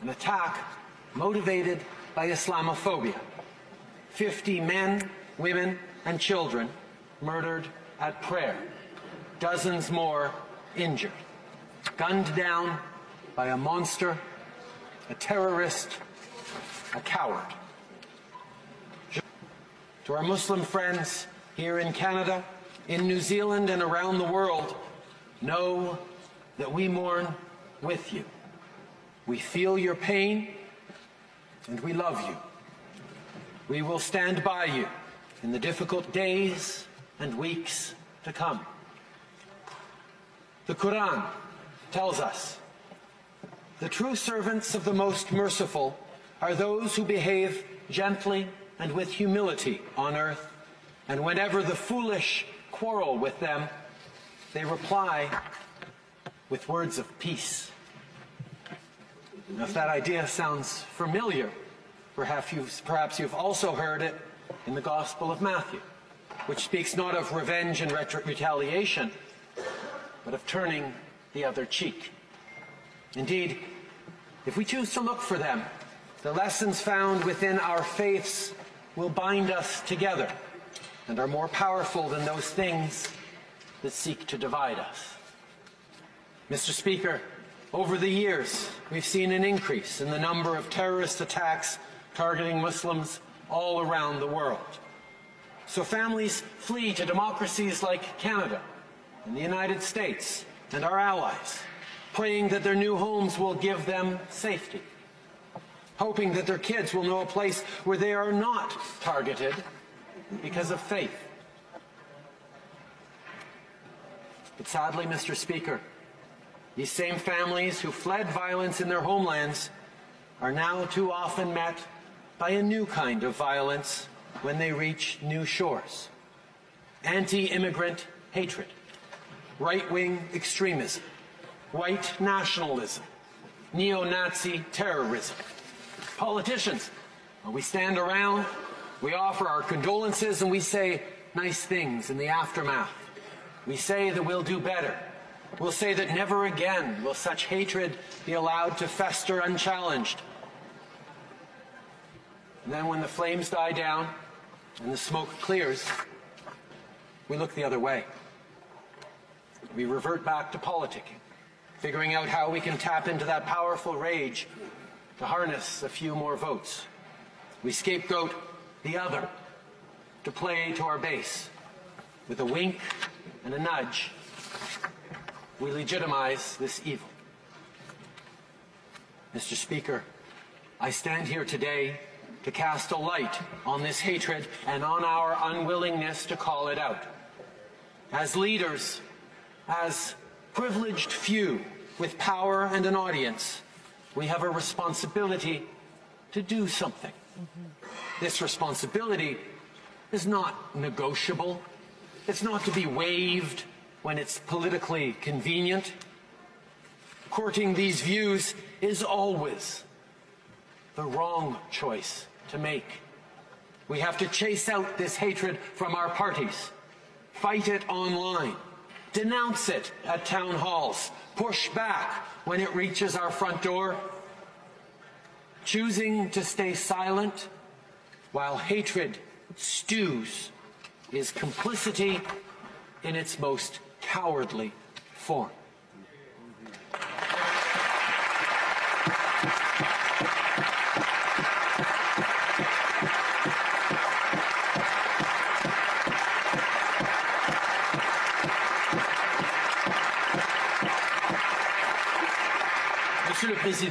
an attack motivated by Islamophobia. 50 men, women, and children murdered at prayer. Dozens more injured. Gunned down by a monster, a terrorist, a coward. To our Muslim friends here in Canada, in New Zealand, and around the world, know that we mourn with you. We feel your pain, and we love you. We will stand by you in the difficult days and weeks to come. The Quran tells us, the true servants of the Most Merciful are those who behave gently and with humility on earth, and whenever the foolish quarrel with them, they reply with words of peace. Now, if that idea sounds familiar, perhaps you've also heard it in the Gospel of Matthew, which speaks not of revenge and retaliation, but of turning the other cheek. Indeed, if we choose to look for them, the lessons found within our faiths will bind us together and are more powerful than those things that seek to divide us. Mr. Speaker, over the years, we've seen an increase in the number of terrorist attacks targeting Muslims all around the world. So families flee to democracies like Canada and the United States and our allies, praying that their new homes will give them safety, hoping that their kids will know a place where they are not targeted because of faith. But sadly, Mr. Speaker, these same families who fled violence in their homelands are now too often met by a new kind of violence when they reach new shores. Anti-immigrant hatred, right-wing extremism, white nationalism, neo-Nazi terrorism. Politicians, we stand around, we offer our condolences, and we say nice things in the aftermath. We say that we'll do better. We'll say that never again will such hatred be allowed to fester unchallenged. And then when the flames die down and the smoke clears, we look the other way. We revert back to politicking, figuring out how we can tap into that powerful rage to harness a few more votes. We scapegoat the other to play to our base. With a wink and a nudge, we legitimize this evil. Mr. Speaker, I stand here today to cast a light on this hatred and on our unwillingness to call it out. As leaders, as privileged few with power and an audience, we have a responsibility to do something. This responsibility is not negotiable. It's not to be waived when it's politically convenient. Courting these views is always the wrong choice to make. We have to chase out this hatred from our parties, fight it online, denounce it at town halls, push back when it reaches our front door. Choosing to stay silent while hatred stews is complicity in its most cowardly form. Monsieur le Président,